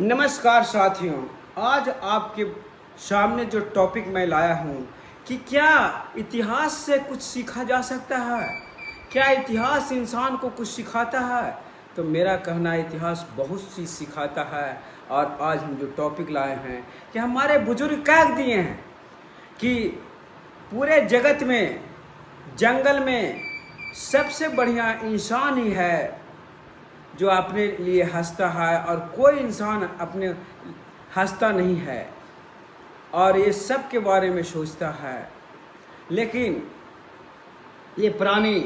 नमस्कार साथियों, आज आपके सामने जो टॉपिक मैं लाया हूँ कि क्या इतिहास से कुछ सीखा जा सकता है, क्या इतिहास इंसान को कुछ सिखाता है। तो मेरा कहना है इतिहास बहुत चीज़ सिखाता है। और आज हम जो टॉपिक लाए हैं कि हमारे बुजुर्ग कह दिए हैं कि पूरे जगत में, जंगल में सबसे बढ़िया इंसान ही है जो अपने लिए हंसता है और कोई इंसान अपने हंसता नहीं है और ये सब के बारे में सोचता है। लेकिन ये प्राणी,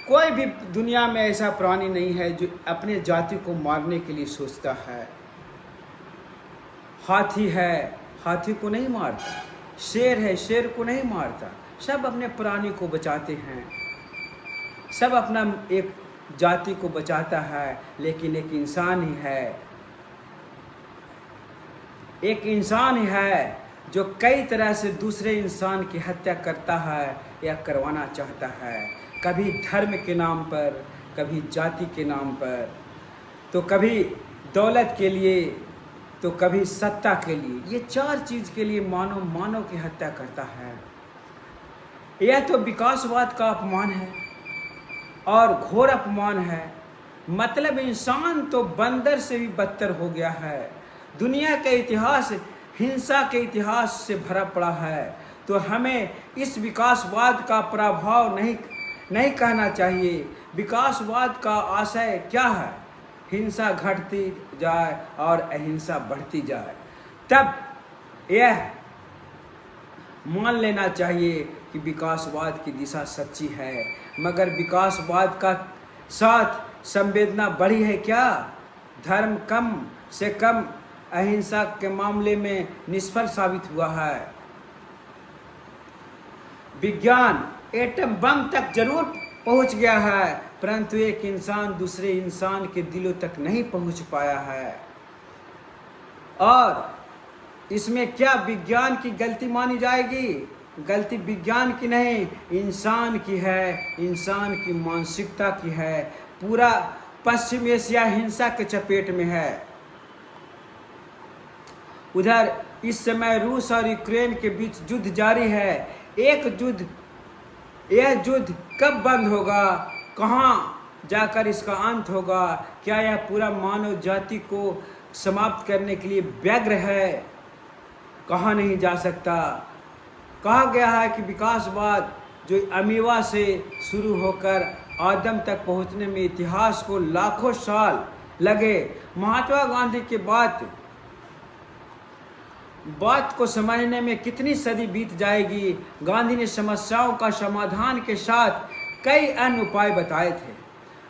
कोई भी दुनिया में ऐसा प्राणी नहीं है जो अपने जाति को मारने के लिए सोचता है। हाथी है, हाथी को नहीं मारता। शेर है, शेर को नहीं मारता। सब अपने प्राणी को बचाते हैं, सब अपना एक जाति को बचाता है। लेकिन एक इंसान ही है, एक इंसान ही है जो कई तरह से दूसरे इंसान की हत्या करता है या करवाना चाहता है। कभी धर्म के नाम पर, कभी जाति के नाम पर, तो कभी दौलत के लिए, तो कभी सत्ता के लिए। ये चार चीज़ के लिए मानव की हत्या करता है। यह तो विकासवाद का अपमान है और घोर अपमान है। मतलब इंसान तो बंदर से भी बदतर हो गया है। दुनिया का इतिहास हिंसा के इतिहास से भरा पड़ा है। तो हमें इस विकासवाद का प्रभाव नहीं कहना चाहिए। विकासवाद का आशय क्या है? हिंसा घटती जाए और अहिंसा बढ़ती जाए। तब यह मान लेना चाहिए कि विकासवाद की दिशा सच्ची है। मगर विकासवाद का साथ संवेदना बढ़ी है क्या? धर्म कम से कम अहिंसा के मामले में निष्फल साबित हुआ है। विज्ञान एटम बम तक जरूर पहुंच गया है, परंतु एक इंसान दूसरे इंसान के दिलों तक नहीं पहुंच पाया है। और इसमें क्या विज्ञान की गलती मानी जाएगी? गलती विज्ञान की नहीं, इंसान की है, इंसान की मानसिकता की है। पूरा पश्चिम एशिया हिंसा के चपेट में है। उधर इस समय रूस और यूक्रेन के बीच युद्ध जारी है। यह युद्ध कब बंद होगा? कहाँ जाकर इसका अंत होगा? क्या यह पूरा मानव जाति को समाप्त करने के लिए व्यग्र है? कहा नहीं जा सकता। कहा गया है कि विकासवाद जो अमीबा से शुरू होकर आदम तक पहुंचने में इतिहास को लाखों साल लगे। महात्मा गांधी के बात को समझने में कितनी सदी बीत जाएगी। गांधी ने समस्याओं का समाधान के साथ कई अन्य उपाय बताए थे।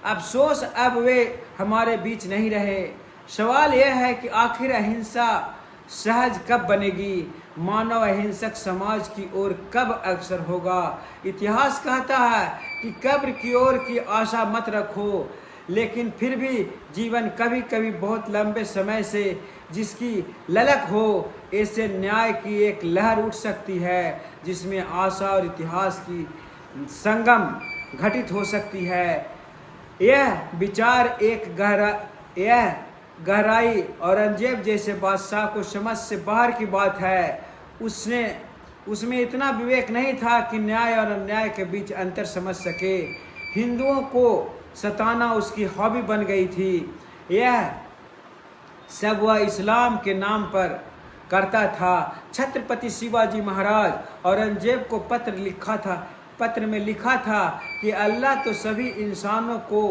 अफसोस अब वे हमारे बीच नहीं रहे। सवाल यह है कि आखिर अहिंसा सहज कब बनेगी? मानव अहिंसक समाज की ओर कब अग्रसर होगा? इतिहास कहता है कि कब्र की ओर की आशा मत रखो, लेकिन फिर भी जीवन कभी कभी बहुत लंबे समय से जिसकी ललक हो, ऐसे न्याय की एक लहर उठ सकती है जिसमें आशा और इतिहास की संगम घटित हो सकती है। यह विचार यह गहराई औरंगजेब जैसे बादशाह को समझ से बाहर की बात है। उसमें इतना विवेक नहीं था कि न्याय और अन्याय के बीच अंतर समझ सके। हिंदुओं को सताना उसकी हॉबी बन गई थी। यह सब वह इस्लाम के नाम पर करता था। छत्रपति शिवाजी महाराज औरंगजेब को पत्र में लिखा था कि अल्लाह तो सभी इंसानों को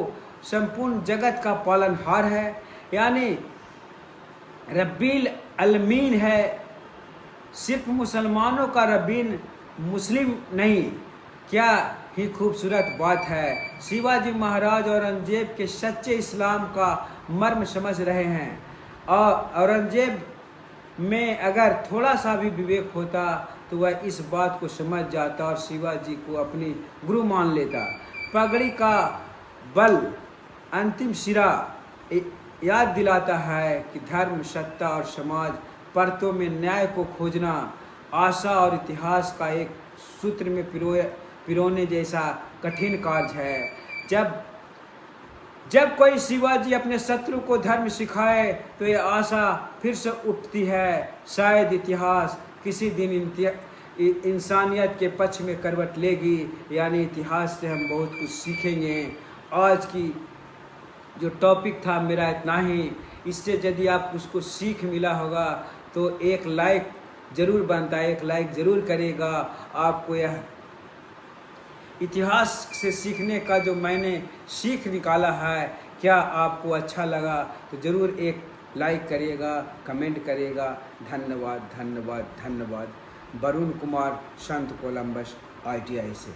संपूर्ण जगत का पालनहार है, यानी रब्बिल अलमीन है। सिर्फ मुसलमानों का रब्बीन मुस्लिम नहीं। क्या ही खूबसूरत बात है। शिवाजी महाराज औरंगजेब के सच्चे इस्लाम का मर्म समझ रहे हैं। और औरंगजेब में अगर थोड़ा सा भी विवेक होता तो वह इस बात को समझ जाता और शिवाजी को अपनी गुरु मान लेता। पगड़ी का बल अंतिम सिरा याद दिलाता है कि धर्म, सत्ता और समाज परतों में न्याय को खोजना आशा और इतिहास का एक सूत्र में पिरोने जैसा कठिन कार्य है। जब जब कोई शिवाजी अपने शत्रु को धर्म सिखाए तो ये आशा फिर से उठती है, शायद इतिहास किसी दिन इंसानियत के पक्ष में करवट लेगी, यानी इतिहास से हम बहुत कुछ सीखेंगे। आज की जो टॉपिक था मेरा इतना ही। इससे यदि आप उसको सीख मिला होगा तो एक लाइक ज़रूर बनता है, एक लाइक ज़रूर करेगा। आपको यह इतिहास से सीखने का जो मैंने सीख निकाला है, क्या आपको अच्छा लगा तो ज़रूर एक लाइक करिएगा, कमेंट करिएगा। धन्यवाद धन्यवाद धन्यवाद। वरुण कुमार, संत कोलंबस, ITI से।